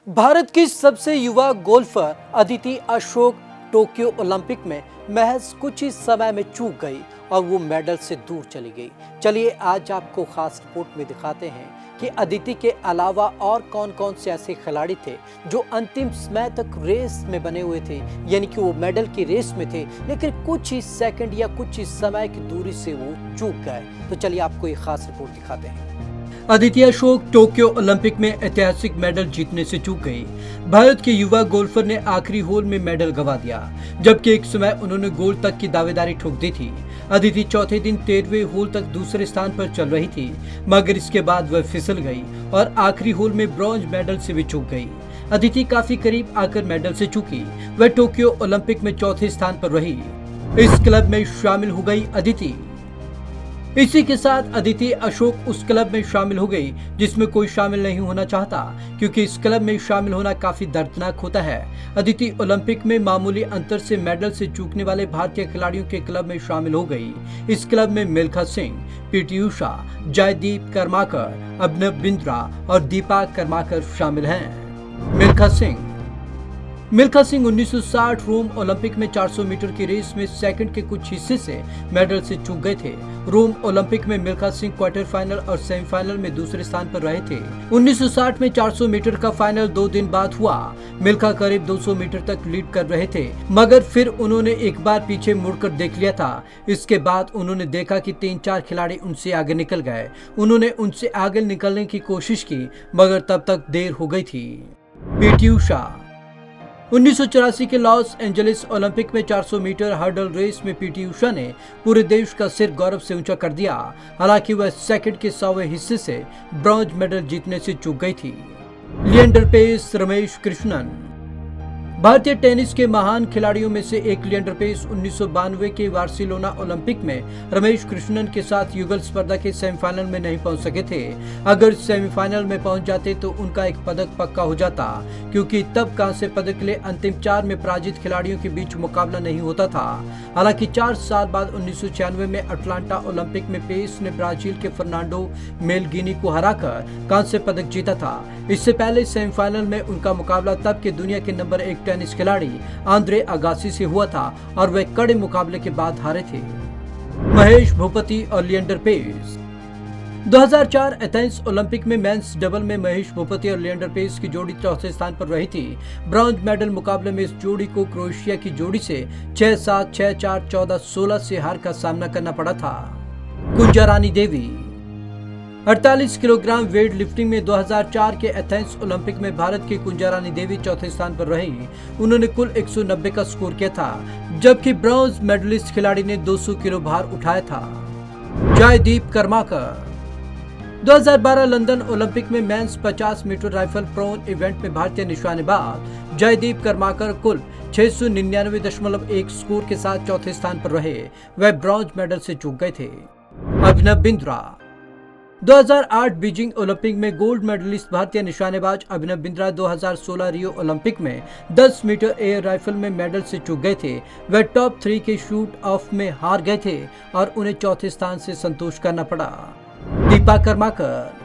भारत की सबसे युवा golfer Aditi Ashok Tokyo Olympic में महज कुछ ही समय में चूक गई और वो मेडल से दूर चली गई। चलिए आज आपको खास रिपोर्ट में दिखाते हैं कि अदिति के अलावा और कौन कौन से ऐसे खिलाड़ी थे जो अंतिम समय तक रेस में बने हुए थे, यानी कि वो मेडल की रेस में थे, लेकिन कुछ ही सेकंड या कुछ ही समय की दूरी से वो चूक गए। तो चलिए आपको ये खास रिपोर्ट दिखाते हैं। अदिति अशोक टोक्यो ओलंपिक में ऐतिहासिक मेडल जीतने से चूक गई। भारत के युवा गोल्फर ने आखिरी होल में मेडल गंवा दिया, जबकि एक समय उन्होंने गोल तक की दावेदारी ठोक दी थी। अदिति चौथे दिन 13वें होल तक दूसरे स्थान पर चल रही थी, मगर इसके बाद वह फिसल गई और आखिरी होल में ब्रॉन्ज मेडल से भी चूक गई। अदिति काफी करीब आकर मेडल से चूकी। वह टोक्यो ओलंपिक में चौथे स्थान पर रही। इस क्लब में शामिल हो गई अदिति। इसी के साथ अदिति अशोक उस क्लब में शामिल हो गई जिसमें कोई शामिल नहीं होना चाहता, क्योंकि इस क्लब में शामिल होना काफी दर्दनाक होता है। अदिति ओलंपिक में मामूली अंतर से मेडल से चूकने वाले भारतीय खिलाड़ियों के क्लब में शामिल हो गई। इस क्लब में मिल्खा सिंह, पीटी उषा, जयदीप कर्माकर, अभिनव बिंद्रा और दीपा कर्माकर शामिल हैं। मिल्खा सिंह 1960 रोम ओलंपिक में 400 मीटर की रेस में सेकंड के कुछ हिस्से से मेडल से चूक गए थे। रोम ओलंपिक में मिल्खा सिंह क्वार्टर फाइनल और सेमीफाइनल में दूसरे स्थान पर रहे थे। 1960 में 400 मीटर का फाइनल 2 दिन बाद हुआ। मिल्खा करीब 200 मीटर तक लीड कर रहे थे, मगर फिर उन्होंने एक बार पीछे मुड़कर देख लिया था। इसके बाद उन्होंने देखा कि 3-4 खिलाड़ी उनसे आगे निकल गए। उन्होंने उनसे आगे निकलने की कोशिश की, मगर तब तक देर हो गई थी। पीटी उषा 1984 के लॉस एंजलिस ओलंपिक में 400 मीटर हर्डल रेस में पीटी उषा ने पूरे देश का सिर गौरव से ऊंचा कर दिया। हालांकि वह सेकंड के 100वें हिस्से से ब्रॉन्ज मेडल जीतने से चूक गई थी। लिएंडर पेस, रमेश कृष्णन भारतीय टेनिस के महान खिलाड़ियों में से एक लिएंडर पेस 1992 के बार्सिलोना ओलंपिक में रमेश कृष्णन के साथ युगल स्पर्धा के सेमीफाइनल में नहीं पहुंच सके थे। अगर सेमीफाइनल में पहुंच जाते तो उनका एक पदक पक्का हो जाता, क्योंकि तब कांस्य पदक के लिए अंतिम 4 में पराजित खिलाड़ियों के बीच मुकाबला नहीं होता था। हालांकि 4 साल बाद 1996 में अटलांटा ओलंपिक में पेस ने ब्राजील के फर्नांडो मेलगिनी को हराकर कांस्य पदक जीता था। इससे पहले सेमीफाइनल में उनका मुकाबला तब के दुनिया के नंबर 1 टेनिस खिलाड़ी आंद्रे अगासी से हुआ था और वे कड़े मुकाबले के बाद हारे थे। महेश भूपति और लिएंडर पेस 2004 एथेंस ओलंपिक में मेंस डबल में महेश भूपति और लिएंडर पेस की जोड़ी चौथे स्थान पर रही थी। ब्रॉन्ज मेडल मुकाबले में इस जोड़ी को क्रोएशिया की जोड़ी से 6-7, 6-4, 14-16 से हार का सामना करना पड़ा था। कुंजा Rani Devi 48 kilogram weight lifting में 2004 के एथेंस ओलंपिक में भारत की कुंजा रानी देवी चौथे स्थान पर रही। उन्होंने कुल 190 का स्कोर किया था, जबकि ब्रॉन्ज मेडलिस्ट खिलाड़ी ने 200 किलो भार उठाया था। जयदीप कर्माकर 2012 लंदन ओलंपिक में men's 50 metre rifle prone event में भारतीय निशानेबाज जयदीप कर्माकर कुल 699.1 स्कोर के साथ चौथे स्थान पर रहे। वह ब्रॉन्ज मेडल से चूक गए थे। अभिनव बिंद्रा 2008 बीजिंग ओलंपिक में गोल्ड मेडलिस्ट भारतीय निशानेबाज अभिनव बिंद्रा 2016 रियो ओलंपिक में 10 मीटर एयर राइफल में मेडल से चूक गए थे। वह टॉप 3 के शूट ऑफ में हार गए थे और उन्हें चौथे स्थान से संतोष करना पड़ा। दीपा कर्माकर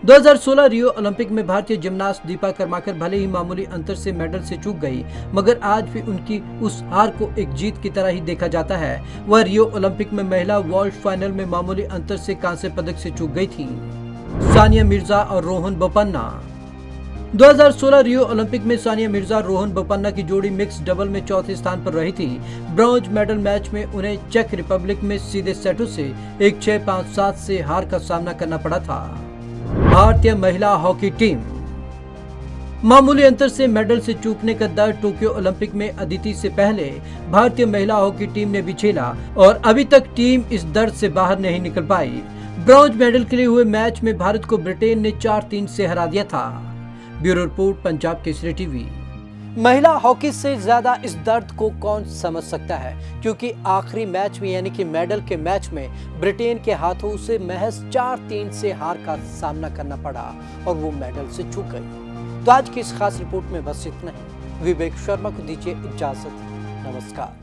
2016 रियो ओलंपिक में भारतीय जिम्नास्ट दीपा कर्माकर भले ही मामूली अंतर से मेडल से चूक गई, मगर आज भी उनकी उस हार को एक जीत की तरह ही देखा जाता है। वह रियो ओलंपिक में महिला वॉल्ट फाइनल में मामूली अंतर से कांस्य पदक से चूक गई थी। सानिया मिर्जा और रोहन बोपन्ना 2016 रियो ओलंपिक में सानिया मिर्जा रोहन बोपन्ना की जोड़ी मिक्स डबल में चौथे स्थान पर रही थी। ब्रॉन्ज मेडल मैच में उन्हें चेक रिपब्लिक में सीधे सेटों से 1-6, 5-7 से हार का सामना करना पड़ा था। भारतीय महिला हॉकी टीम मामूली अंतर से मेडल से चूकने का दर्द टोक्यो ओलंपिक में अदिति से पहले भारतीय महिला हॉकी टीम ने भी झेला और अभी तक टीम इस दर्द से बाहर नहीं निकल पाई। ब्रॉन्ज मेडल के लिए हुए मैच में भारत को ब्रिटेन ने 4-3 से हरा दिया था। Bureau report, Punjab Kesari TV. महिला हॉकी से ज्यादा इस दर्द को कौन समझ सकता है, क्योंकि आखिरी मैच में यानी कि मेडल के मैच में ब्रिटेन के हाथों उसे महज 4-3 से हार का सामना करना पड़ा और वो मेडल से चूक गई। तो आज की इस खास रिपोर्ट में बस इतना ही। विवेक शर्मा को दीजिए इजाजत। नमस्कार।